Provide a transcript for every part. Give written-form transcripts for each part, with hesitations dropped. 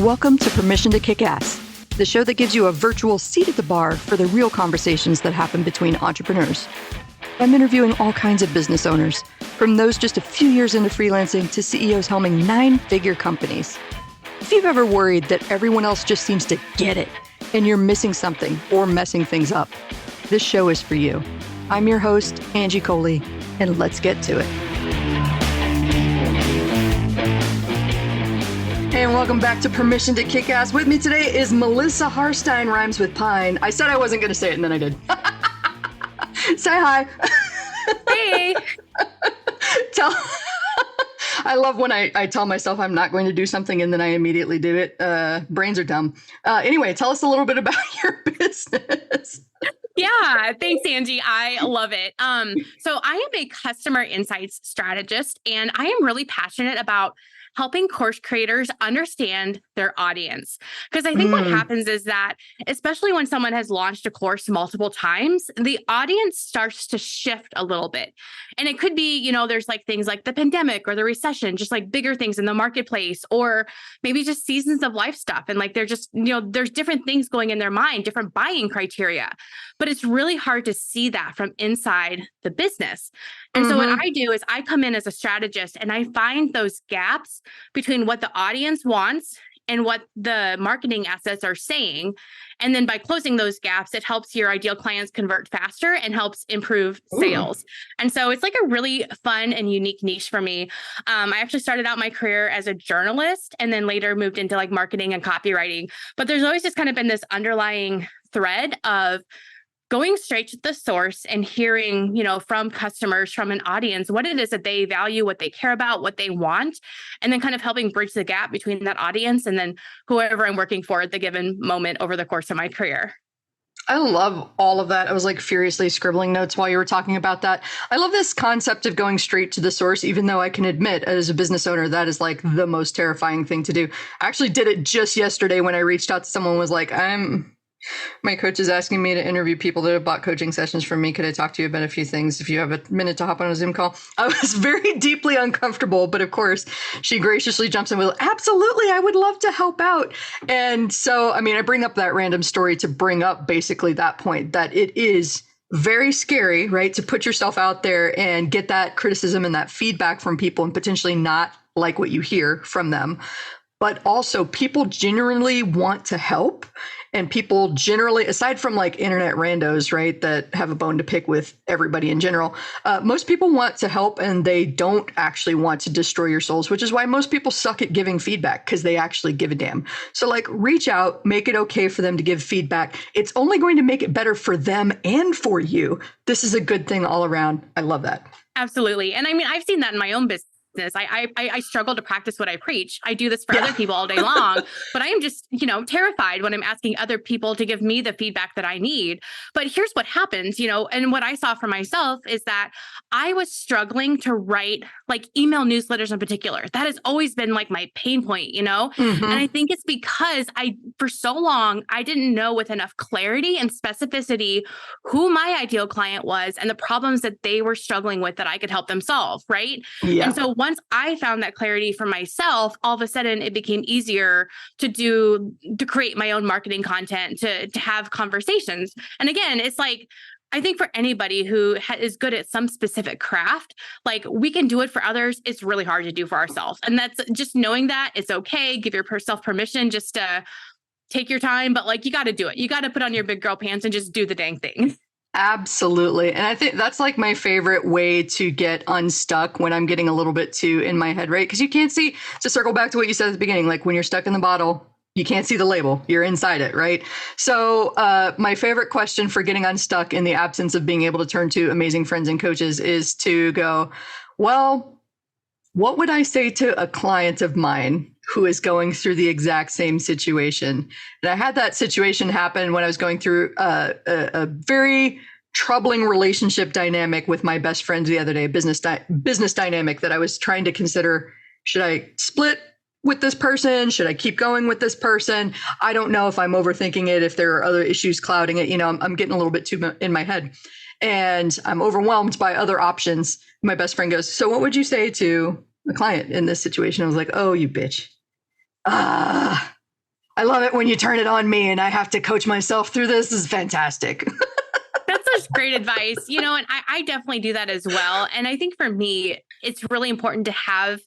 Welcome to Permission to Kick Ass, the show that gives you a virtual seat at the bar for the real conversations that happen between entrepreneurs. I'm interviewing all kinds of business owners, from those just a few years into freelancing to CEOs helming 9-figure companies. If you've ever worried that everyone else just seems to get it and you're missing something or messing things up, this show is for you. I'm your host, Angie Coley, and let's get to it. And welcome back to Permission to Kick Ass. With me today is Melissa Harstine, rhymes with pine. I said I wasn't going to say it, and then I did. Say hi. Hey. I love when I tell myself I'm not going to do something and then I immediately do it. Brains are dumb. Anyway, tell us a little bit about your business. Yeah, thanks, Angie. I love it. So I am a customer insights strategist, and I am really passionate about helping course creators understand their audience. Because I think what happens is that, especially when someone has launched a course multiple times, the audience starts to shift a little bit. And it could be, there's like things like the pandemic or the recession, just like bigger things in the marketplace, or maybe just seasons of life stuff. And like, they're just, there's different things going in their mind, different buying criteria. But it's really hard to see that from inside the business. And so what I do is I come in as a strategist and I find those gaps between what the audience wants and what the marketing assets are saying. And then by closing those gaps, it helps your ideal clients convert faster and helps improve sales. And so it's like a really fun and unique niche for me. I actually started out my career as a journalist and then later moved into like marketing and copywriting. But there's always just kind of been this underlying thread of going straight to the source and hearing, from customers, from an audience, what it is that they value, what they care about, what they want, and then kind of helping bridge the gap between that audience and then whoever I'm working for at the given moment over the course of my career. I love all of that. I was like furiously scribbling notes while you were talking about that. I love this concept of going straight to the source, even though I can admit as a business owner, that is like the most terrifying thing to do. I actually did it just yesterday when I reached out to someone and was like, my coach is asking me to interview people that have bought coaching sessions from me. Could I talk to you about a few things if you have a minute to hop on a Zoom call? I was very deeply uncomfortable, but of course, she graciously jumps in with, absolutely, I would love to help out. And so, I bring up that random story to bring up basically that point that it is very scary, right? To put yourself out there and get that criticism and that feedback from people and potentially not like what you hear from them. But also people genuinely want to help. And people generally, aside from like internet randos, right, that have a bone to pick with everybody in general, most people want to help and they don't actually want to destroy your souls, which is why most people suck at giving feedback because they actually give a damn. So like reach out, make it okay for them to give feedback. It's only going to make it better for them and for you. This is a good thing all around. I love that. Absolutely. And I've seen that in my own business. I struggle to practice what I preach. I do this for other people all day long, but I am just, terrified when I'm asking other people to give me the feedback that I need. But here's what happens, and what I saw for myself is that I was struggling to write like email newsletters in particular. That has always been like my pain point, and I think it's because for so long, I didn't know with enough clarity and specificity who my ideal client was and the problems that they were struggling with that I could help them solve. Right. Yeah. And so once I found that clarity for myself, all of a sudden it became easier to create my own marketing content, to have conversations. And again, it's like, I think for anybody who is good at some specific craft, like we can do it for others. It's really hard to do for ourselves. And that's just knowing that it's okay. Give yourself permission just to take your time, but like, you got to do it. You got to put on your big girl pants and just do the dang thing. Absolutely. And I think that's like my favorite way to get unstuck when I'm getting a little bit too in my head, right? Because you can't see, to circle back to what you said at the beginning, like when you're stuck in the bottle, you can't see the label, you're inside it, right? So my favorite question for getting unstuck in the absence of being able to turn to amazing friends and coaches is to go, well, what would I say to a client of mine who is going through the exact same situation? And I had that situation happen when I was going through a very troubling relationship dynamic with my best friend the other day, business dynamic that I was trying to consider. Should I split with this person? Should I keep going with this person? I don't know if I'm overthinking it, if there are other issues clouding it. I'm getting a little bit too in my head and I'm overwhelmed by other options. My best friend goes, so what would you say to the client in this situation? I was like, oh, you bitch. I love it when you turn it on me and I have to coach myself through this. This is fantastic. That's such great advice, and I definitely do that as well. And I think for me, it's really important to have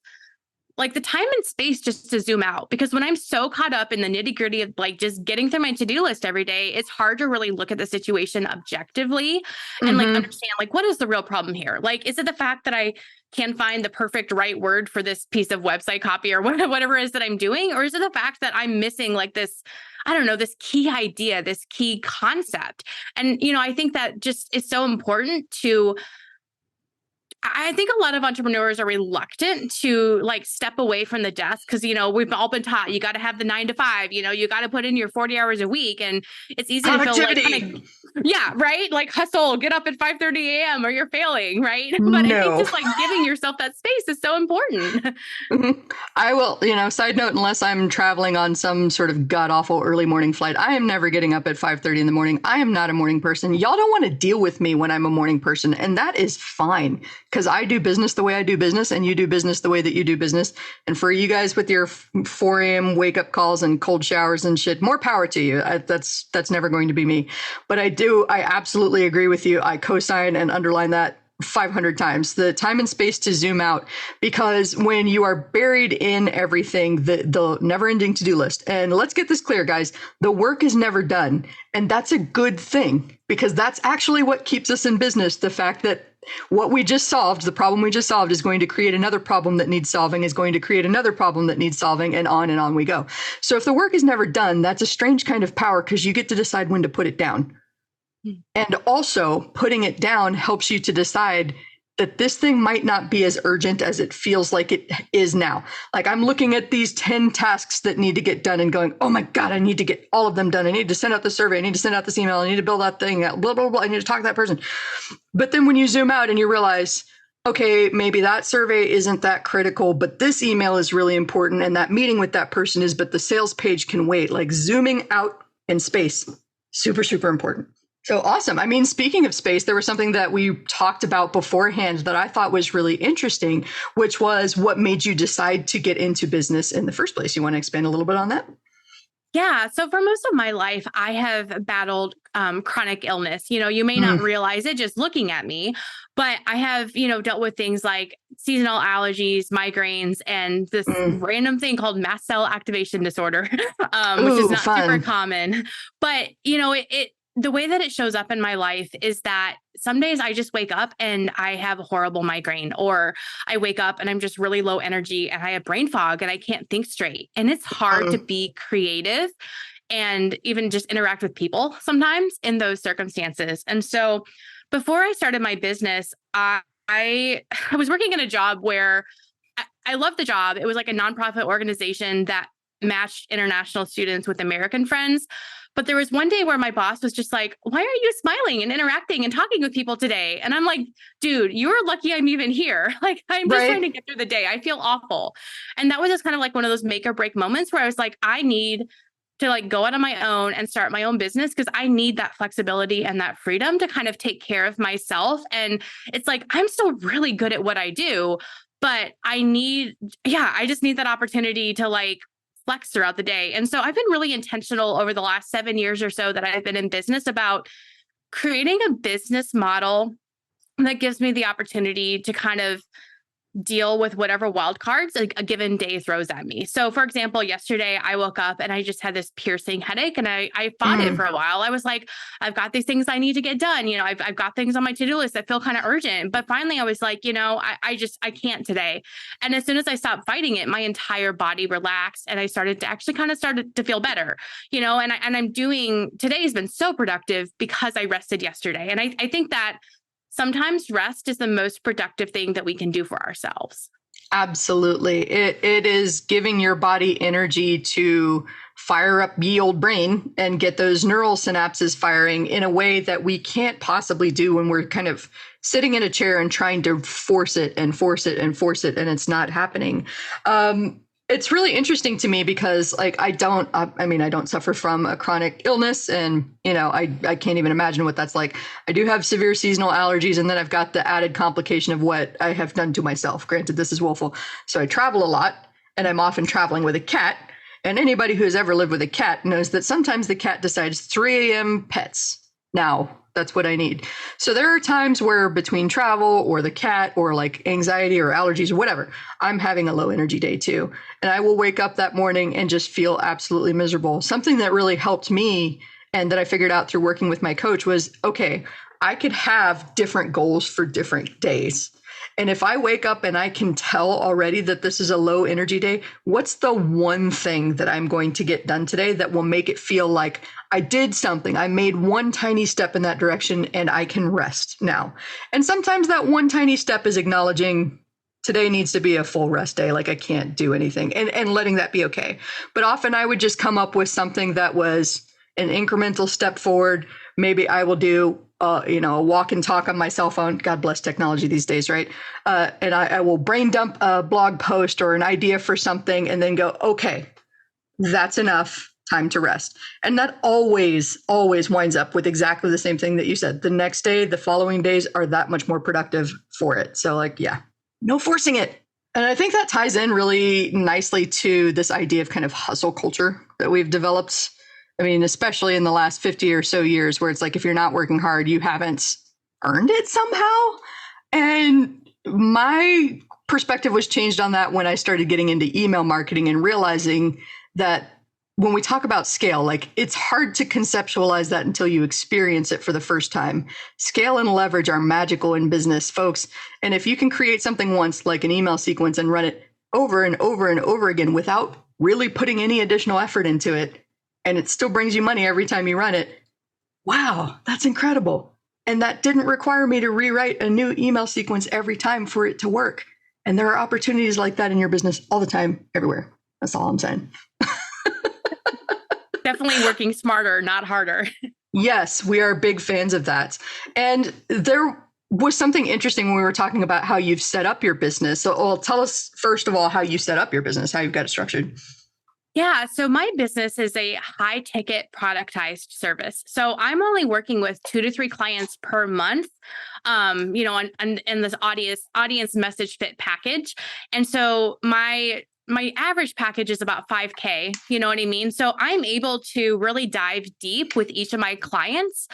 like the time and space just to zoom out, because when I'm so caught up in the nitty gritty of like just getting through my to-do list every day, it's hard to really look at the situation objectively and like understand like what is the real problem here? Like, is it the fact that I can't find the perfect right word for this piece of website copy or whatever it is that I'm doing? Or is it the fact that I'm missing like this, I don't know, this key idea, this key concept? And, I think that just is so important to I think a lot of entrepreneurs are reluctant to like step away from the desk because, we've all been taught you got to have the 9 to 5, you got to put in your 40 hours a week. And it's easy to feel like, yeah, right. Like hustle, get up at 5:30 a.m. or you're failing. Right. But I think just like giving yourself that space is so important. I will, side note, unless I'm traveling on some sort of god awful early morning flight, I am never getting up at 5:30 in the morning. I am not a morning person. Y'all don't want to deal with me when I'm a morning person. And that is fine. Because I do business the way I do business and you do business the way that you do business. And for you guys with your 4 a.m. wake up calls and cold showers and shit, more power to you. That's never going to be me. But I absolutely agree with you. I co-sign and underline that 500 times. The time and space to zoom out, because when you are buried in everything, the never ending to-do list. And let's get this clear, guys, the work is never done. And that's a good thing, because that's actually what keeps us in business. The fact that what we just solved, the problem we just solved, is going to create another problem that needs solving, is going to create another problem that needs solving, and on we go. So if the work is never done, that's a strange kind of power, because you get to decide when to put it down. And also putting it down helps you to decide that this thing might not be as urgent as it feels like it is now. Like I'm looking at these 10 tasks that need to get done and going, oh my God, I need to get all of them done. I need to send out the survey. I need to send out this email. I need to build that thing, blah, blah, blah. I need to talk to that person. But then when you zoom out and you realize, okay, maybe that survey isn't that critical, but this email is really important. And that meeting with that person is, but the sales page can wait. Like zooming out in space, super, super important. So awesome. I mean, speaking of space, there was something that we talked about beforehand that I thought was really interesting, which was what made you decide to get into business in the first place. You want to expand a little bit on that? Yeah. So for most of my life, I have battled chronic illness. You may not realize it just looking at me, but I have, dealt with things like seasonal allergies, migraines, and this random thing called mast cell activation disorder, which is not super common. But, the way that it shows up in my life is that some days I just wake up and I have a horrible migraine, or I wake up and I'm just really low energy and I have brain fog and I can't think straight. And it's hard to be creative and even just interact with people sometimes in those circumstances. And so before I started my business, I was working in a job where I loved the job. It was like a nonprofit organization that matched international students with American friends. But there was one day where my boss was just like, why are you smiling and interacting and talking with people today? And I'm like, dude, you're lucky I'm even here. Like, I'm just trying to get through the day. I feel awful. And that was just kind of like one of those make or break moments where I was like, I need to like go out on my own and start my own business, because I need that flexibility and that freedom to kind of take care of myself. And it's like, I'm still really good at what I do, but I just need that opportunity to like flex throughout the day. And so I've been really intentional over the last 7 years or so that I've been in business about creating a business model that gives me the opportunity to kind of deal with whatever wild cards a given day throws at me. So for example, yesterday I woke up and I just had this piercing headache, and I fought it for a while. I was like, I've got these things I need to get done. I've got things on my to-do list that feel kind of urgent, but finally I was like, I can't today. And as soon as I stopped fighting it, my entire body relaxed and I started to feel better, and I'm doing, today's been so productive because I rested yesterday. And I think that sometimes rest is the most productive thing that we can do for ourselves. Absolutely. It is giving your body energy to fire up ye old brain and get those neural synapses firing in a way that we can't possibly do when we're kind of sitting in a chair and trying to force it and force it and force it, and it's not happening. It's really interesting to me because I don't suffer from a chronic illness, and, I can't even imagine what that's like. I do have severe seasonal allergies, and then I've got the added complication of what I have done to myself. Granted, this is woeful. So I travel a lot, and I'm often traveling with a cat. And anybody who has ever lived with a cat knows that sometimes the cat decides 3 a.m. pets. Now, that's what I need. So there are times where between travel or the cat or like anxiety or allergies or whatever, I'm having a low energy day too. And I will wake up that morning and just feel absolutely miserable. Something that really helped me and that I figured out through working with my coach was, okay, I could have different goals for different days. And if I wake up and I can tell already that this is a low energy day, what's the one thing that I'm going to get done today that will make it feel like I did something? I made one tiny step in that direction and I can rest now. And sometimes that one tiny step is acknowledging today needs to be a full rest day. Like I can't do anything and letting that be okay. But often I would just come up with something that was an incremental step forward. Maybe I will do a walk and talk on my cell phone. God bless technology these days, right? And I will brain dump a blog post or an idea for something and then go, okay, that's enough. Time to rest. And that always winds up with exactly the same thing that you said. The next day, the following days are that much more productive for it. So like, yeah, no forcing it. And I think that ties in really nicely to this idea of kind of hustle culture that we've developed. I mean, especially in the last 50 or so years where it's like, if you're not working hard, you haven't earned it somehow. And my perspective was changed on that when I started getting into email marketing and realizing that when we talk about scale, like it's hard to conceptualize that until you experience it for the first time. Scale and leverage are magical in business, folks. And if you can create something once, like an email sequence, and run it over and over and over again without really putting any additional effort into it, and it still brings you money every time you run it, wow, that's incredible. And that didn't require me to rewrite a new email sequence every time for it to work. And there are opportunities like that in your business all the time, everywhere. That's all I'm saying. Definitely working smarter, not harder. Yes, we are big fans of that. And there was something interesting when we were talking about how you've set up your business. So tell us, first of all, how you set up your business, how you've got it structured. Yeah. So my business is a high ticket productized service. So I'm only working with 2 to 3 clients per month, in this audience message fit package. And so my average package is about $5,000, you know what I mean? So I'm able to really dive deep with each of my clients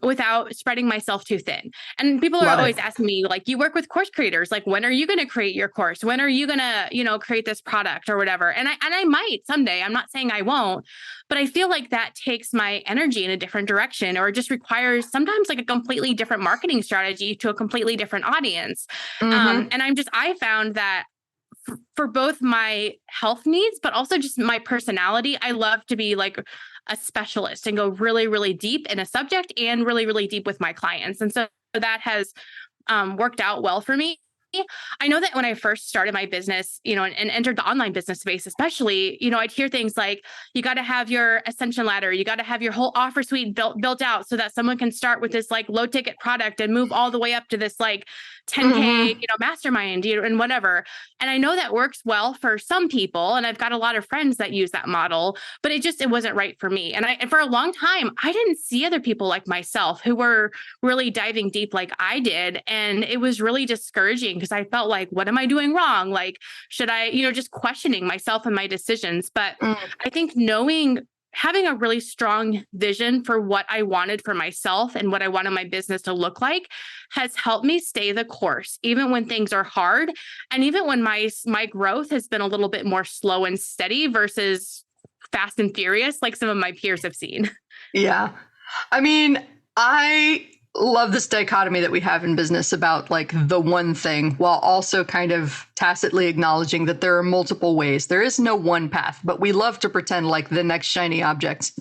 without spreading myself too thin. And people are always asking me, like, you work with course creators, like, when are you going to create your course? When are you going to, create this product or whatever? And I might someday. I'm not saying I won't, but I feel like that takes my energy in a different direction, or it just requires sometimes like a completely different marketing strategy to a completely different audience. And I found that for both my health needs, but also just my personality, I love to be like a specialist and go really, really deep in a subject and really, really deep with my clients. And so that has worked out well for me. I know that when I first started my business, and entered the online business space, especially, I'd hear things like, you got to have your ascension ladder. You got to have your whole offer suite built out so that someone can start with this like low ticket product and move all the way up to this like 10K, mastermind, and whatever. And I know that works well for some people. And I've got a lot of friends that use that model, but it wasn't right for me. And for a long time, I didn't see other people like myself who were really diving deep like I did. And it was really discouraging because I felt like, what am I doing wrong? Like, should I, just questioning myself and my decisions. But I think having a really strong vision for what I wanted for myself and what I wanted my business to look like has helped me stay the course, even when things are hard. And even when my growth has been a little bit more slow and steady versus fast and furious, like some of my peers have seen. Yeah. I mean, I love this dichotomy that we have in business about like the one thing, while also kind of tacitly acknowledging that there are multiple ways. There is no one path, but we love to pretend like the next shiny object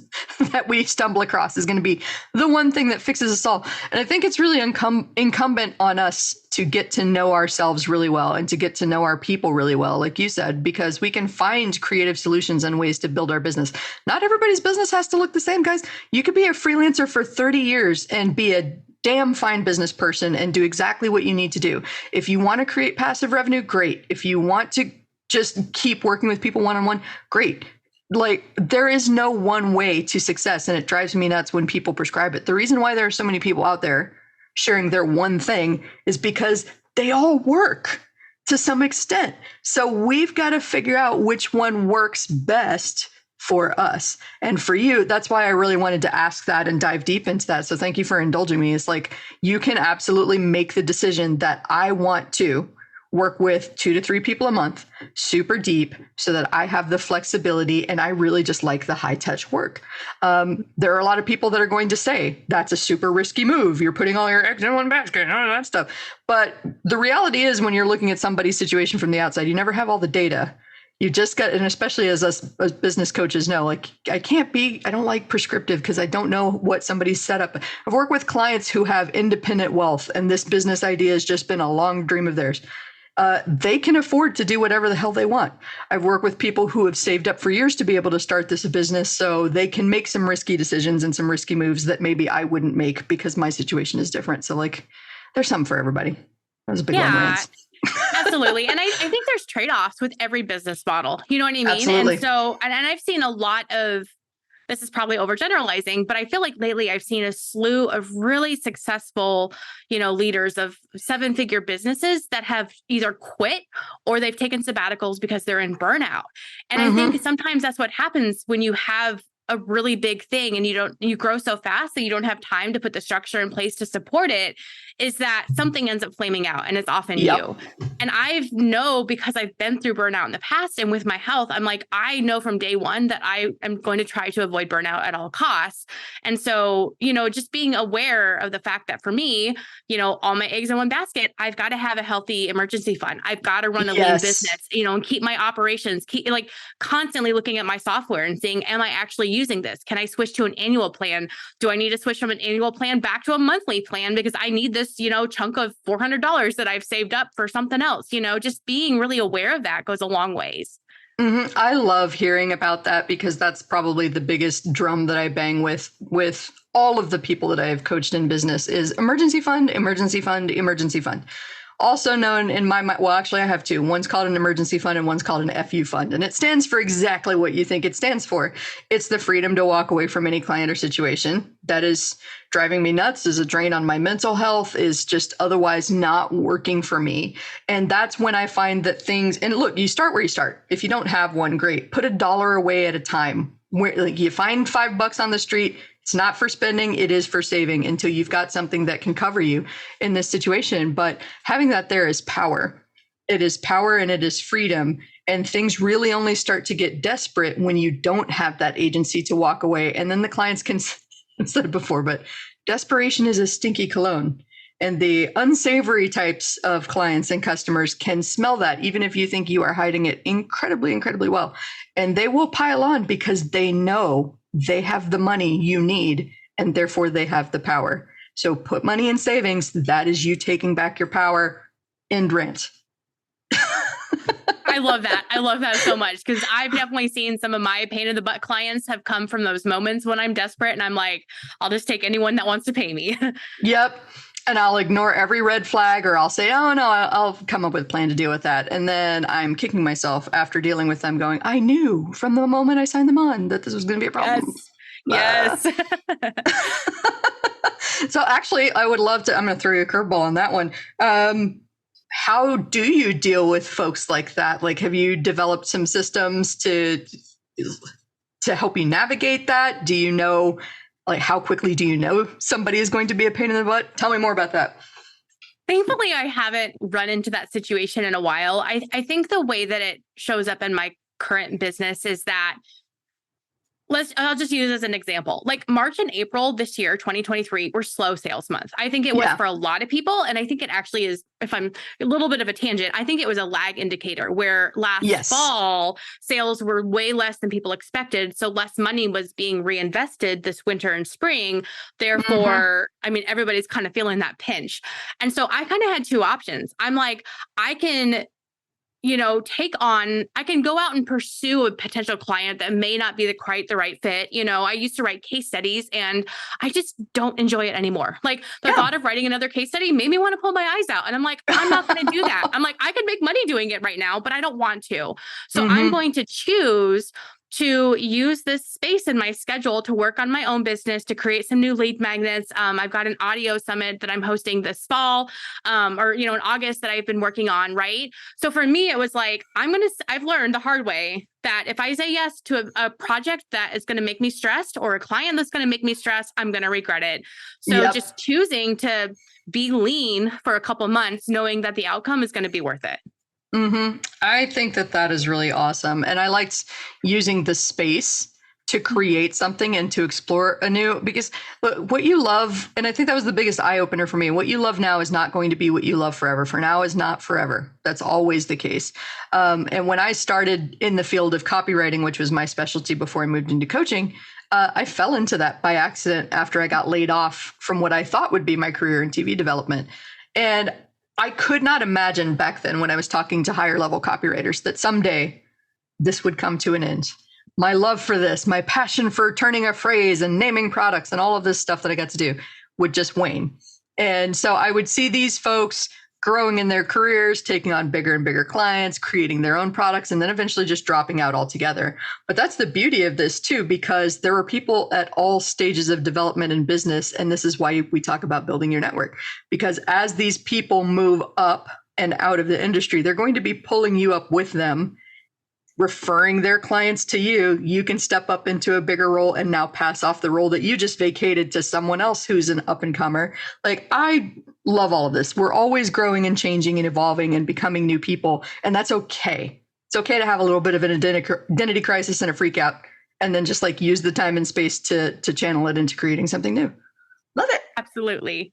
that we stumble across is going to be the one thing that fixes us all. And I think it's really incumbent on us to get to know ourselves really well and to get to know our people really well, like you said, because we can find creative solutions and ways to build our business. Not everybody's business has to look the same, guys. You could be a freelancer for 30 years and be a damn fine business person and do exactly what you need to do. If you want to create passive revenue, great. If you want to just keep working with people one-on-one, great. Like, there is no one way to success, and it drives me nuts when people prescribe it. The reason why there are so many people out there sharing their one thing is because they all work. to some extent. So we've got to figure out which one works best for us. And for you, that's why I really wanted to ask that and dive deep into that. So thank you for indulging me. It's like you can absolutely make the decision that I want to work with 2 to 3 people a month, super deep, so that I have the flexibility and I really just like the high touch work. There are a lot of people that are going to say that's a super risky move. You're putting all your eggs in one basket and all that stuff. But the reality is, when you're looking at somebody's situation from the outside, you never have all the data. You just got, and especially as us as business coaches know, like I don't like prescriptive because I don't know what somebody's set up. I've worked with clients who have independent wealth and this business idea has just been a long dream of theirs. They can afford to do whatever the hell they want. I've worked with people who have saved up for years to be able to start this business, so they can make some risky decisions and some risky moves that maybe I wouldn't make because my situation is different. So like, there's something for everybody. That was a big long rant. Absolutely. And I think there's trade-offs with every business model. You know what I mean? Absolutely. And so, and I've seen a lot of, this is probably overgeneralizing, but I feel like lately I've seen a slew of really successful, leaders of 7-figure businesses that have either quit or they've taken sabbaticals because they're in burnout. And I think sometimes that's what happens when you have a really big thing and you grow so fast that you don't have time to put the structure in place to support it, is that something ends up flaming out, and it's often you. And I know, because I've been through burnout in the past and with my health, I'm like, I know from day one that I am going to try to avoid burnout at all costs. And so, just being aware of the fact that for me, all my eggs in one basket, I've got to have a healthy emergency fund. I've got to run a lean business, and keep my operations, constantly looking at my software and seeing, am I actually using this? Can I switch to an annual plan? Do I need to switch from an annual plan back to a monthly plan because I need this, chunk of $400 that I've saved up for something else? Just being really aware of that goes a long ways. I love hearing about that, because that's probably the biggest drum that I bang with all of the people that I have coached in business is emergency fund, emergency fund, emergency fund. Also known in my mind, well, actually I have 2. One's called an emergency fund and one's called an FU fund. And it stands for exactly what you think it stands for. It's the freedom to walk away from any client or situation that is driving me nuts, is a drain on my mental health, is just otherwise not working for me. And that's when I find that things, and look, you start where you start. If you don't have one, great. Put $1 away at a time. Where like you find $5 on the street, it's not for spending, it is for saving until you've got something that can cover you in this situation. But having that there is power. It is power and it is freedom. And things really only start to get desperate when you don't have that agency to walk away. And then the clients can, I said it before, but desperation is a stinky cologne. And the unsavory types of clients and customers can smell that, even if you think you are hiding it incredibly, incredibly well. And they will pile on because they know they have the money you need, and therefore they have the power. So put money in savings. That is you taking back your power. End rant. I love that. I love that so much, because I've definitely seen some of my pain in the butt clients have come from those moments when I'm desperate and I'm like, I'll just take anyone that wants to pay me. Yep. And I'll ignore every red flag, or I'll say, oh no, I'll come up with a plan to deal with that. And then I'm kicking myself after dealing with them going, I knew from the moment I signed them on that this was going to be a problem. Yes. So actually, I would love to, I'm going to throw you a curveball on that one. How do you deal with folks like that? Like, have you developed some systems to help you navigate that? Do you know, like, how quickly do you know somebody is going to be a pain in the butt? Tell me more about that. Thankfully, I haven't run into that situation in a while. I think the way that it shows up in my current business is that I'll just use as an example. Like March and April this year, 2023, were slow sales months. I think it was for a lot of people. And I think it actually is, if I'm a little bit of a tangent, I think it was a lag indicator where last fall sales were way less than people expected. So less money was being reinvested this winter and spring. Therefore, I mean, everybody's kind of feeling that pinch. And so I kind of had 2 options. I'm like, I can I can go out and pursue a potential client that may not be quite the right fit. I used to write case studies and I just don't enjoy it anymore. Like the thought of writing another case study made me want to pull my eyes out. And I'm like, I'm not going to do that. I'm like, I could make money doing it right now, but I don't want to. So I'm going to choose to use this space in my schedule to work on my own business, to create some new lead magnets. I've got an audio summit that I'm hosting this fall, or, in August that I've been working on. Right. So for me, it was like, I've learned the hard way that if I say yes to a project that is going to make me stressed, or a client that's going to make me stressed, I'm going to regret it. So just choosing to be lean for a couple months, knowing that the outcome is going to be worth it. I think that is really awesome. And I liked using the space to create something and to explore anew, because what you love, and I think that was the biggest eye opener for me, what you love now is not going to be what you love forever. For now is not forever. That's always the case. And when I started in the field of copywriting, which was my specialty before I moved into coaching, I fell into that by accident after I got laid off from what I thought would be my career in TV development. And I could not imagine back then, when I was talking to higher level copywriters, that someday this would come to an end. My love for this, my passion for turning a phrase and naming products and all of this stuff that I got to do would just wane. And so I would see these folks growing in their careers, taking on bigger and bigger clients, creating their own products, and then eventually just dropping out altogether. But that's the beauty of this too, because there are people at all stages of development in business. And this is why we talk about building your network, because as these people move up and out of the industry, they're going to be pulling you up with them, referring their clients to you. You can step up into a bigger role and now pass off the role that you just vacated to someone else who's an up and comer. Like, I love all of this. We're always growing and changing and evolving and becoming new people. And that's okay. It's okay to have a little bit of an identity crisis and a freak out, and then just like use the time and space to channel it into creating something new. Love it. Absolutely.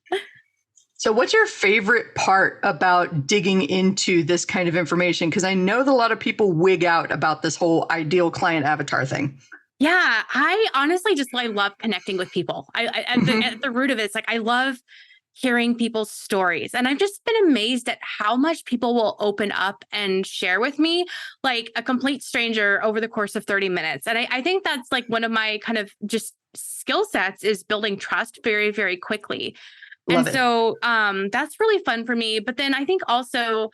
So what's your favorite part about digging into this kind of information? Because I know that a lot of people wig out about this whole ideal client avatar thing. Yeah, I honestly I love connecting with people. At the root of it, it's like, I love hearing people's stories. And I've just been amazed at how much people will open up and share with me, like a complete stranger, over the course of 30 minutes. And I think that's like one of my kind of just skill sets, is building trust very, very quickly. Love and so that's really fun for me. But then I think also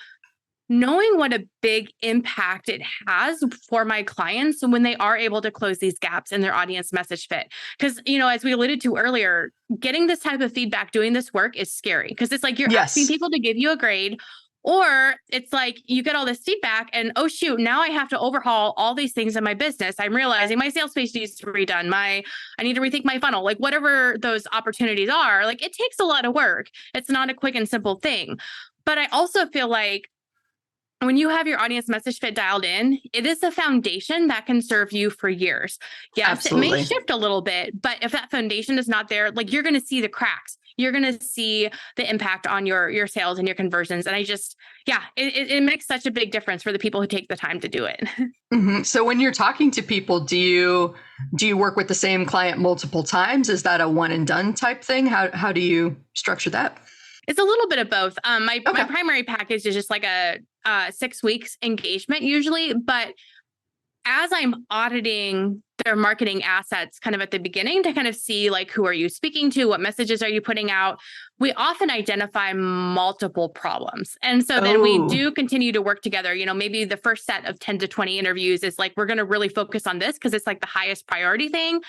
knowing what a big impact it has for my clients when they are able to close these gaps in their audience message fit. Because, as we alluded to earlier, getting this type of feedback, doing this work is scary, because it's like you're asking people to give you a grade, or it's like you get all this feedback and, oh shoot, now I have to overhaul all these things in my business. I'm realizing my sales page needs to be redone. I need to rethink my funnel, like whatever those opportunities are. Like, it takes a lot of work. It's not a quick and simple thing. But I also feel like when you have your audience message fit dialed in, it is a foundation that can serve you for years. Yes, Absolutely. It may shift a little bit, but if that foundation is not there, like, you're going to see the cracks. You're going to see the impact on your sales and your conversions. And it makes such a big difference for the people who take the time to do it. So when you're talking to people, do you work with the same client multiple times? Is that a one and done type thing? How do you structure that? It's a little bit of both. My primary package is just like a 6 weeks engagement usually, but as I'm auditing their marketing assets kind of at the beginning to kind of see, like, who are you speaking to? What messages are you putting out? We often identify multiple problems. And so then we do continue to work together. Maybe the first set of 10 to 20 interviews is like, we're going to really focus on this because it's like the highest priority thing.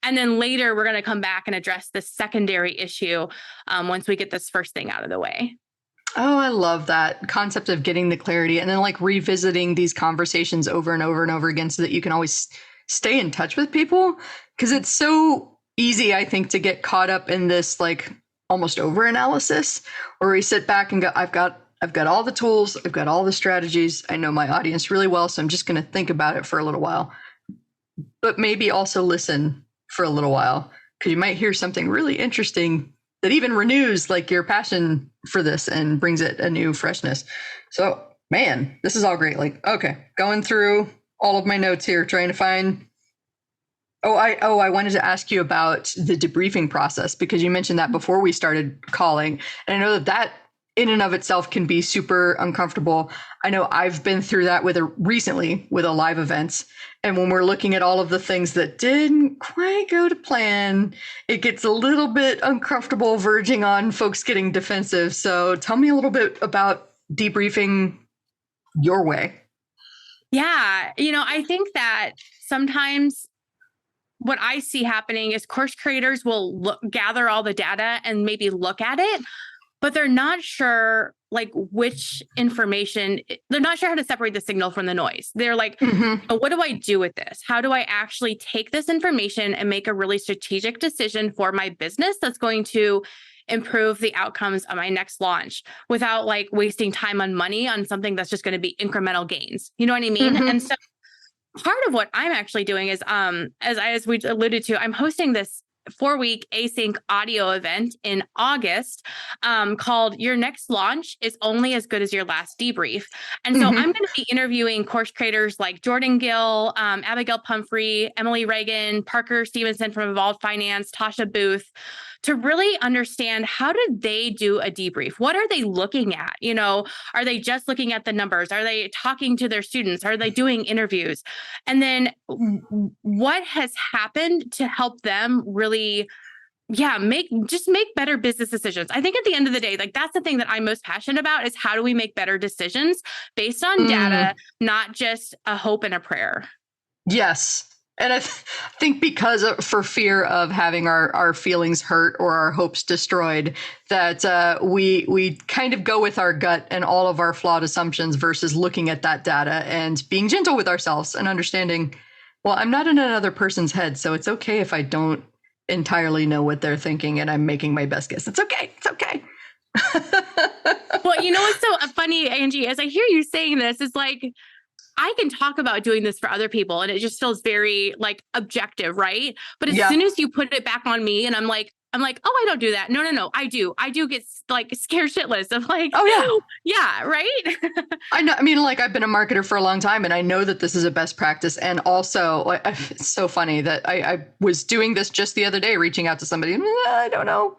And then later we're going to come back and address the secondary issue once we get this first thing out of the way. Oh, I love that concept of getting the clarity and then like revisiting these conversations over and over and over again so that you can always stay in touch with people. Because it's so easy, I think, to get caught up in this like almost over analysis where we sit back and go, I've got all the tools, I've got all the strategies. I know my audience really well, so I'm just going to think about it for a little while. But maybe also listen for a little while, because you might hear something really interesting that even renews like your passion for this and brings it a new freshness. So, man, this is all great. Like, okay, going through all of my notes here, trying to find. I wanted to ask you about the debriefing process, because you mentioned that before we started calling. And I know that in and of itself can be super uncomfortable. I know I've been through that recently with a live events. And when we're looking at all of the things that didn't quite go to plan, it gets a little bit uncomfortable, verging on folks getting defensive. So tell me a little bit about debriefing your way. Yeah. I think that sometimes what I see happening is course creators will gather all the data and maybe look at it, but they're not sure like which information, they're not sure how to separate the signal from the noise. They're like, oh, what do I do with this? How do I actually take this information and make a really strategic decision for my business that's going to improve the outcomes of my next launch without like wasting time on money on something that's just going to be incremental gains? You know what I mean? And so part of what I'm actually doing is, as we alluded to, I'm hosting this 4-week async audio event in August called Your Next Launch is Only as Good as Your Last Debrief. And so I'm going to be interviewing course creators like Jordan Gill, Abigail Pumphrey, Emily Reagan, Parker Stevenson from Evolved Finance, Tasha Booth, to really understand how did they do a debrief? What are they looking at? You know, are they just looking at the numbers? Are they talking to their students? Are they doing interviews? And then what has happened to help them really make better business decisions? I think at the end of the day, like that's the thing that I'm most passionate about is how do we make better decisions based on data, not just a hope and a prayer. Yes. And I think because for fear of having our feelings hurt or our hopes destroyed, that we kind of go with our gut and all of our flawed assumptions versus looking at that data and being gentle with ourselves and understanding, well, I'm not in another person's head, so it's okay if I don't entirely know what they're thinking and I'm making my best guess. It's okay. It's okay. Well, you know what's so funny, Angie, as I hear you saying this, is like, I can talk about doing this for other people and it just feels very like objective, right? But as soon as you put it back on me and I'm like, oh, I don't do that. No, I do get like scared shitless of like, oh yeah, right. I know. I mean, like I've been a marketer for a long time and I know that this is a best practice. And also it's so funny that I was doing this just the other day, reaching out to somebody. I don't know.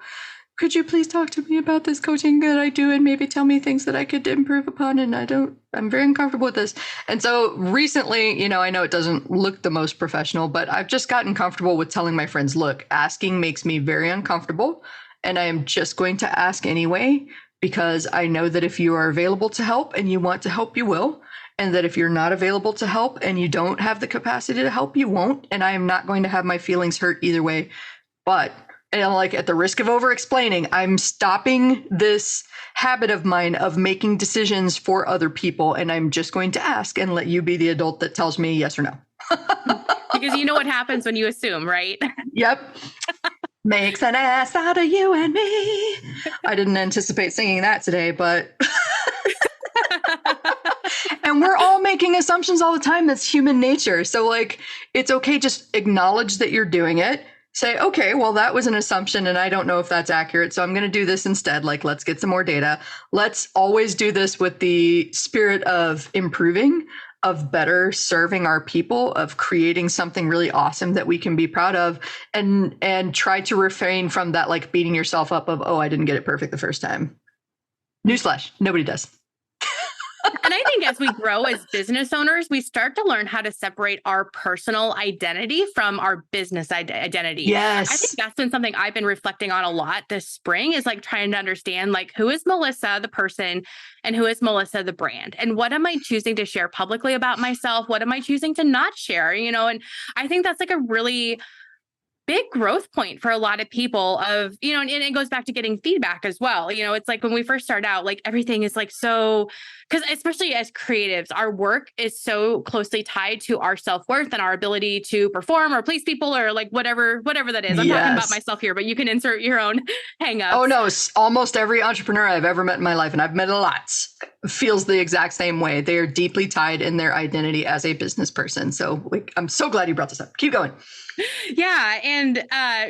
Could you please talk to me about this coaching that I do and maybe tell me things that I could improve upon? And I'm very uncomfortable with this. And so recently, you know, I know it doesn't look the most professional, but I've just gotten comfortable with telling my friends, look, asking makes me very uncomfortable. And I am just going to ask anyway, because I know that if you are available to help and you want to help, you will. And that if you're not available to help and you don't have the capacity to help, you won't. And I am not going to have my feelings hurt either way. But and like at the risk of over explaining, I'm stopping this habit of mine of making decisions for other people. And I'm just going to ask and let you be the adult that tells me yes or no. Because you know what happens when you assume, right? Yep. Makes an ass out of you and me. I didn't anticipate singing that today, but and we're all making assumptions all the time. That's human nature. So like, it's okay. Just acknowledge that you're doing it. Say, okay, well, that was an assumption and I don't know if that's accurate. So I'm going to do this instead. Like, let's get some more data. Let's always do this with the spirit of improving, of better serving our people, of creating something really awesome that we can be proud of, and try to refrain from that, like beating yourself up of, oh, I didn't get it perfect the first time. Newsflash, nobody does. And I think as we grow as business owners, we start to learn how to separate our personal identity from our business identity. Yes. I think that's been something I've been reflecting on a lot this spring, is like trying to understand like who is Melissa, the person, and who is Melissa, the brand, and what am I choosing to share publicly about myself? What am I choosing to not share? You know, and I think that's like a really big growth point for a lot of people of, you know, and it goes back to getting feedback as well. You know, it's like when we first start out, like everything is like so, because especially as creatives, our work is so closely tied to our self-worth and our ability to perform or please people or like whatever that is. I'm talking about myself here, but you can insert your own hang-ups. Oh no, almost every entrepreneur I've ever met in my life, and I've met a lot, feels the exact same way. They are deeply tied in their identity as a business person. So like, I'm so glad you brought this up. Keep going. Yeah. And,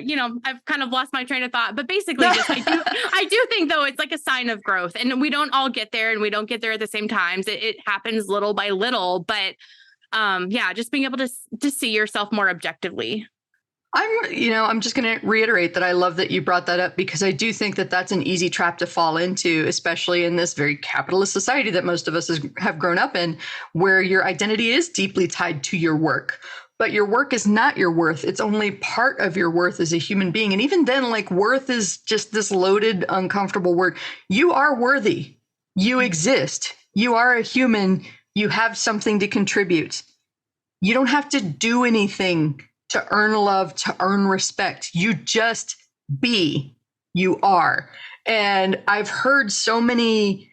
you know, I've kind of lost my train of thought, but basically just, I do think though, it's like a sign of growth, and we don't all get there and we don't get there at the same times. It happens little by little, but, just being able to see yourself more objectively. I'm just going to reiterate that I love that you brought that up, because I do think that that's an easy trap to fall into, especially in this very capitalist society that most of us have grown up in, where your identity is deeply tied to your work. But your work is not your worth. It's only part of your worth as a human being. And even then, like, worth is just this loaded, uncomfortable word. You are worthy. You exist. You are a human. You have something to contribute. You don't have to do anything to earn love, to earn respect. You just be, you are. And I've heard so many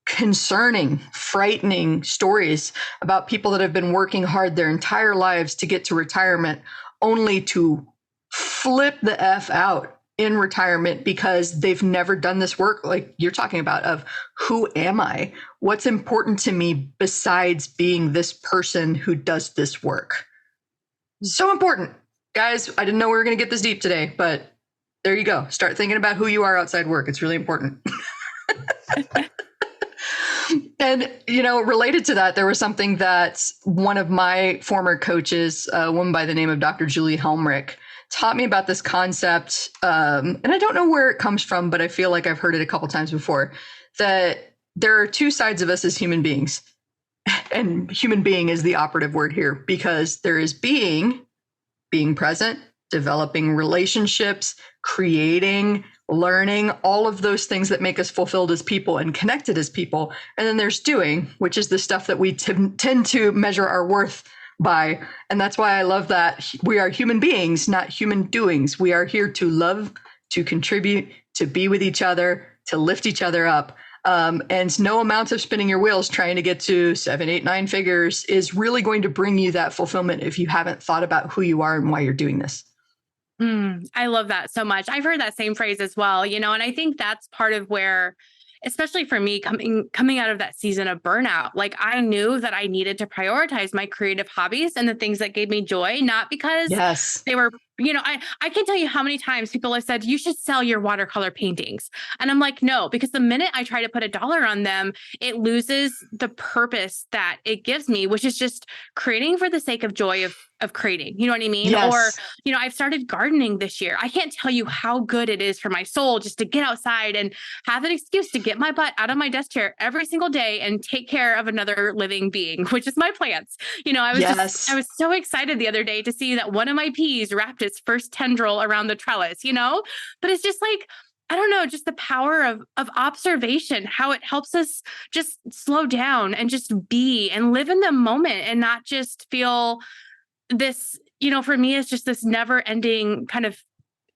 concerning, frightening stories about people that have been working hard their entire lives to get to retirement only to flip the F out in retirement because they've never done this work like you're talking about of who am I? What's important to me besides being this person who does this work? So important. Guys, I didn't know we were going to get this deep today, but there you go. Start thinking about who you are outside work. It's really important. And, related to that, there was something that one of my former coaches, a woman by the name of Dr. Julie Helmrich, taught me about this concept. And I don't know where it comes from, but I feel like I've heard it a couple times before, that there are two sides of us as human beings. And human being is the operative word here because there is being present, developing relationships, creating, learning, all of those things that make us fulfilled as people and connected as people. And then there's doing, which is the stuff that we tend to measure our worth by. And that's why I love that we are human beings, not human doings. We are here to love, to contribute, to be with each other, to lift each other up. And no amount of spinning your wheels trying to get to 7, 8, 9 figures is really going to bring you that fulfillment if you haven't thought about who you are and why you're doing this. I love that so much. I've heard that same phrase as well, and I think that's part of where, especially for me, coming out of that season of burnout, like I knew that I needed to prioritize my creative hobbies and the things that gave me joy, not because they were, I can't tell you how many times people have said, you should sell your watercolor paintings. And I'm like, no, because the minute I try to put a dollar on them, it loses the purpose that it gives me, which is just creating for the sake of joy of creating. You know what I mean? Yes. Or, I've started gardening this year. I can't tell you how good it is for my soul just to get outside and have an excuse to get my butt out of my desk chair every single day and take care of another living being, which is my plants. I was so excited the other day to see that one of my peas wrapped its first tendril around the trellis, but it's just like, I don't know, just the power of observation, how it helps us just slow down and just be and live in the moment and not just feel this, for me, it's just this never ending kind of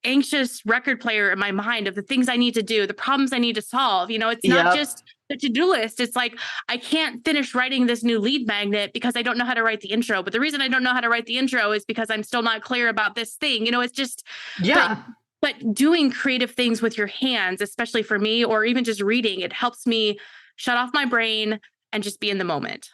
anxious record player in my mind of the things I need to do, the problems I need to solve. It's not just the to-do list. It's like, I can't finish writing this new lead magnet because I don't know how to write the intro. But the reason I don't know how to write the intro is because I'm still not clear about this thing. It's just, but doing creative things with your hands, especially for me, or even just reading, it helps me shut off my brain and just be in the moment.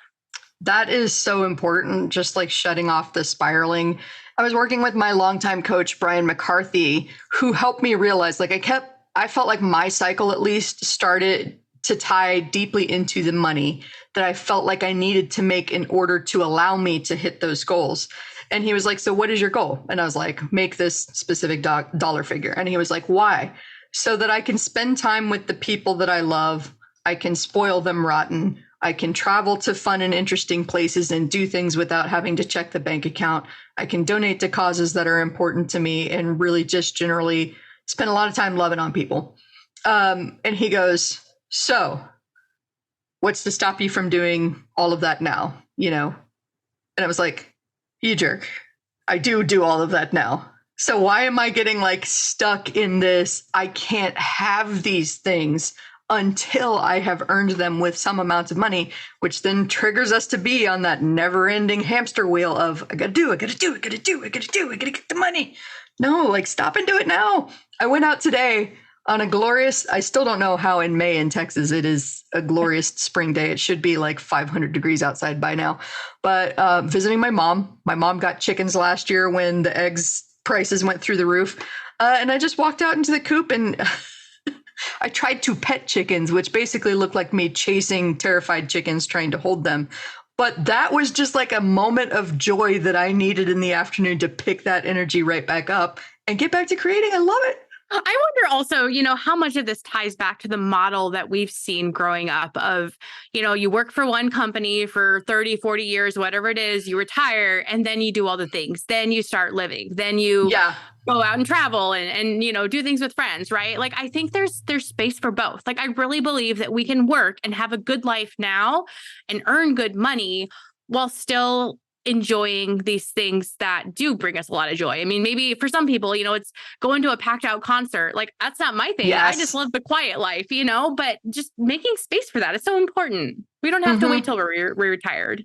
That is so important, just like shutting off the spiraling. I was working with my longtime coach, Brian McCarthy, who helped me realize, I felt like my cycle at least started to tie deeply into the money that I felt like I needed to make in order to allow me to hit those goals. And he was like, so what is your goal? And I was like, make this specific dollar figure. And he was like, why? So that I can spend time with the people that I love. I can spoil them rotten. I can travel to fun and interesting places and do things without having to check the bank account. I can donate to causes that are important to me and really just generally spend a lot of time loving on people. And he goes, so what's to stop you from doing all of that now? And I was like, you jerk. I do all of that now. So why am I getting stuck in this? I can't have these things until I have earned them with some amount of money, which then triggers us to be on that never-ending hamster wheel of I gotta get the money. No, stop and do it now. I went out today on a glorious, I still don't know how in May in Texas it is a glorious spring day. It should be 500 degrees outside by now. But visiting my mom. My mom got chickens last year when the eggs prices went through the roof. And I just walked out into the coop and I tried to pet chickens, which basically looked like me chasing terrified chickens, trying to hold them. But that was just a moment of joy that I needed in the afternoon to pick that energy right back up and get back to creating. I love it. I wonder also, how much of this ties back to the model that we've seen growing up of, you work for one company for 30, 40 years, whatever it is, you retire, and then you do all the things. Then you start living. Then you go out and travel and do things with friends, right? I think there's space for both. I really believe that we can work and have a good life now and earn good money while still enjoying these things that do bring us a lot of joy. I mean, maybe for some people, it's going to a packed out concert. Like, that's not my thing. Yes. I just love the quiet life, but just making space for that is so important. We don't have to wait till we're retired.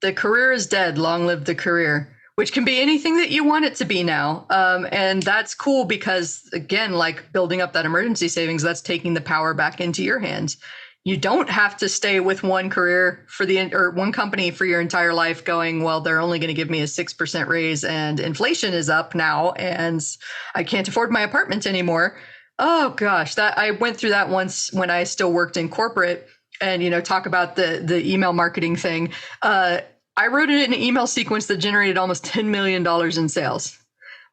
The career is dead. Long live the career, which can be anything that you want it to be now. And that's cool because, again, like building up that emergency savings, that's taking the power back into your hands. You don't have to stay with one career or one company for your entire life going, well, they're only going to give me a 6% raise and inflation is up now and I can't afford my apartment anymore. Oh gosh, I went through that once when I still worked in corporate and, talk about the email marketing thing. I wrote it in an email sequence that generated almost $10 million in sales.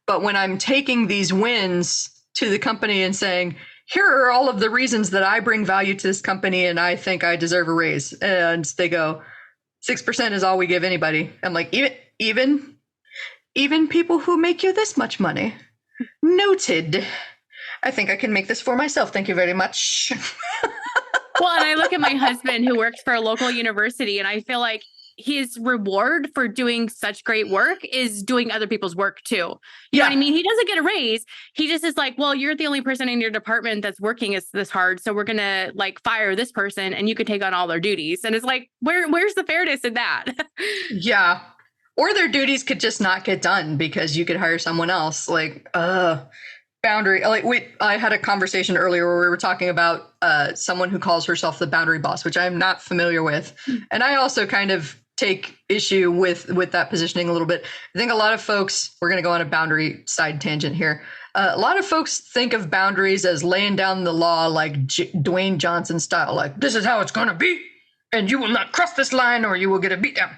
But when I'm taking these wins to the company and saying, here are all of the reasons that I bring value to this company and I think I deserve a raise. And they go, 6% is all we give anybody. I'm like, even people who make you this much money. Noted. I think I can make this for myself. Thank you very much. Well, and I look at my husband who works for a local university and I feel like his reward for doing such great work is doing other people's work too. You know what I mean? He doesn't get a raise. He just is like, well, you're the only person in your department that's working this hard. So we're going to fire this person and you can take on all their duties. And it's like, where's the fairness in that? Yeah. Or their duties could just not get done because you could hire someone else. Boundary. I had a conversation earlier where we were talking about someone who calls herself the boundary boss, which I'm not familiar with. And I also kind of take issue with that positioning a little bit. I think a lot of folks, we're going to go on a boundary side tangent here. A lot of folks think of boundaries as laying down the law like Dwayne Johnson style, like this is how it's going to be. And you will not cross this line or you will get a beat down.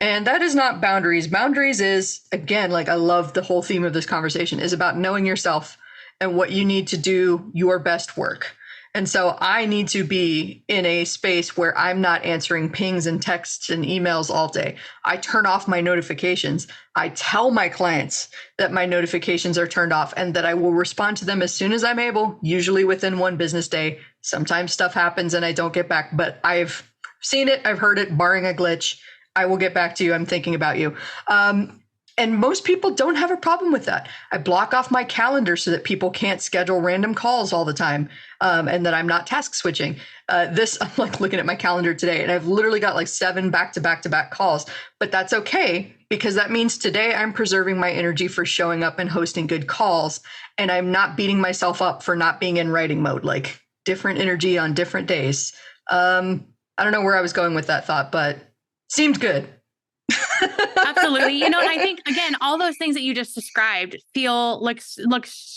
And that is not boundaries. Boundaries is, again, I love the whole theme of this conversation is about knowing yourself and what you need to do your best work. And so I need to be in a space where I'm not answering pings and texts and emails all day. I turn off my notifications. I tell my clients that my notifications are turned off and that I will respond to them as soon as I'm able, usually within one business day. Sometimes stuff happens and I don't get back, but I've seen it. I've heard it, barring a glitch. I will get back to you. I'm thinking about you. And most people don't have a problem with that. I block off my calendar so that people can't schedule random calls all the time, and that I'm not task switching. I'm looking at my calendar today, and I've literally got 7 back-to-back-to-back calls. But that's okay, because that means today I'm preserving my energy for showing up and hosting good calls, and I'm not beating myself up for not being in writing mode, different energy on different days. I don't know where I was going with that thought, but seemed good. Absolutely. And I think, again, all those things that you just described feel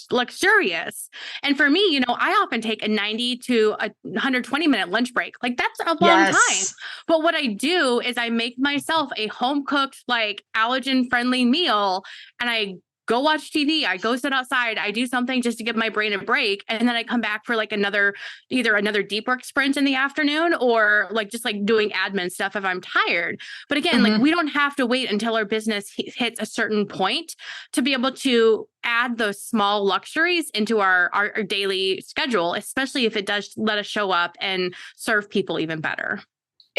luxurious. And for me, I often take a 90 to a 120 minute lunch break. That's a long time. But what I do is I make myself a home cooked, allergen friendly meal and I go watch TV. I go sit outside. I do something just to give my brain a break. And then I come back for either another deep work sprint in the afternoon or just doing admin stuff if I'm tired. But again, we don't have to wait until our business hits a certain point to be able to add those small luxuries into our daily schedule, especially if it does let us show up and serve people even better.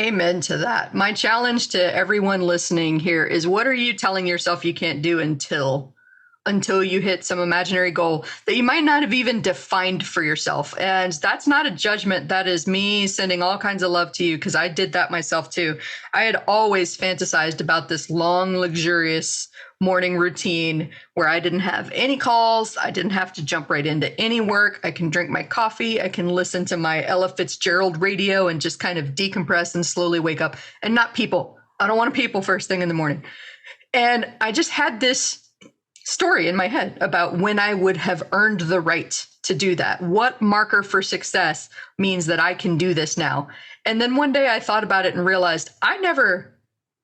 Amen to that. My challenge to everyone listening here is, what are you telling yourself you can't do until you hit some imaginary goal that you might not have even defined for yourself? And that's not a judgment. That is me sending all kinds of love to you, because I did that myself too. I had always fantasized about this long, luxurious morning routine where I didn't have any calls. I didn't have to jump right into any work. I can drink my coffee. I can listen to my Ella Fitzgerald radio and just kind of decompress and slowly wake up, and not people. I don't want people first thing in the morning. And I just had this story in my head about when I would have earned the right to do that. What marker for success means that I can do this now? And then one day I thought about it and realized I never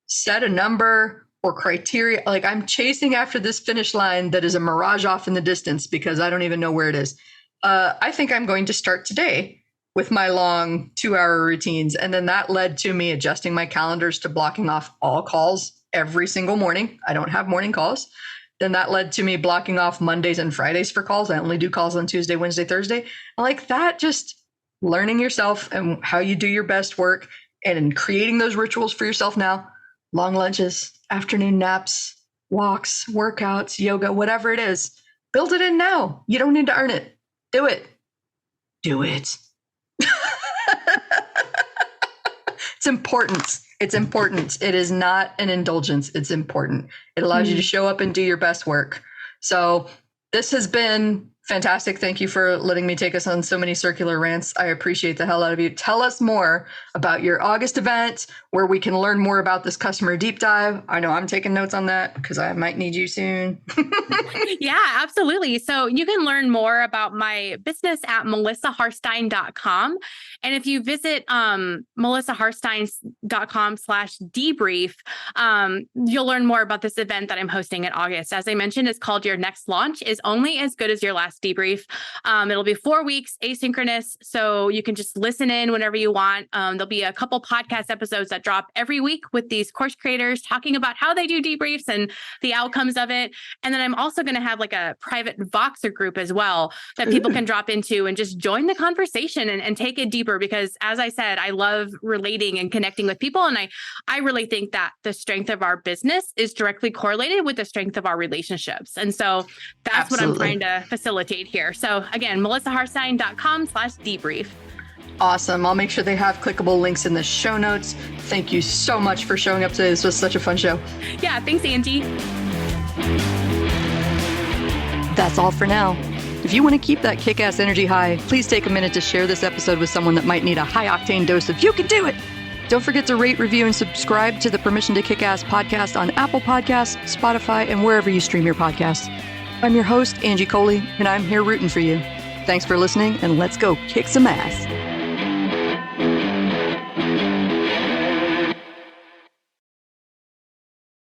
set a number or criteria. I'm chasing after this finish line that is a mirage off in the distance because I don't even know where it is. I think I'm going to start today with my long 2-hour routines. And then that led to me adjusting my calendars to blocking off all calls every single morning. I don't have morning calls. Then that led to me blocking off Mondays and Fridays for calls. I only do calls on Tuesday, Wednesday, Thursday. That, just learning yourself and how you do your best work and creating those rituals for yourself now long lunches, afternoon naps, walks, workouts, yoga, whatever it is. Build it in now. You don't need to earn it. Do it. Do it. It's important. It's important. It is not an indulgence. It's important. It allows you to show up and do your best work. So this has been fantastic. Thank you for letting me take us on so many circular rants. I appreciate the hell out of you. Tell us more about your August event, where we can learn more about this customer deep dive. I know I'm taking notes on that because I might need you soon. Yeah, absolutely. So you can learn more about my business at melissaharstine.com. And if you visit melissaharstine.com/debrief, you'll learn more about this event that I'm hosting in August. As I mentioned, it's called Your Next Launch is Only as Good as Your Last Debrief. It'll be 4 weeks asynchronous, so you can just listen in whenever you want. There'll be a couple podcast episodes that drop every week with these course creators talking about how they do debriefs and the outcomes of it. And then I'm also going to have like a private Voxer group as well that people can drop into and just join the conversation and take it deeper. Because as I said, I love relating and connecting with people. And I really think that the strength of our business is directly correlated with the strength of our relationships. And so that's what I'm trying to facilitate here. So again, melissaharstine.com/debrief. Awesome. I'll make sure they have clickable links in the show notes. Thank you so much for showing up today. This was such a fun show. Yeah, thanks, Angie. That's all for now. If you want to keep that kick-ass energy high, please take a minute to share this episode with someone that might need a high-octane dose of "you can do it." Don't forget to rate, review, and subscribe to the Permission to Kick-Ass podcast on Apple Podcasts, Spotify, and wherever you stream your podcasts. I'm your host, Angie Coley, and I'm here rooting for you. Thanks for listening, and let's go kick some ass.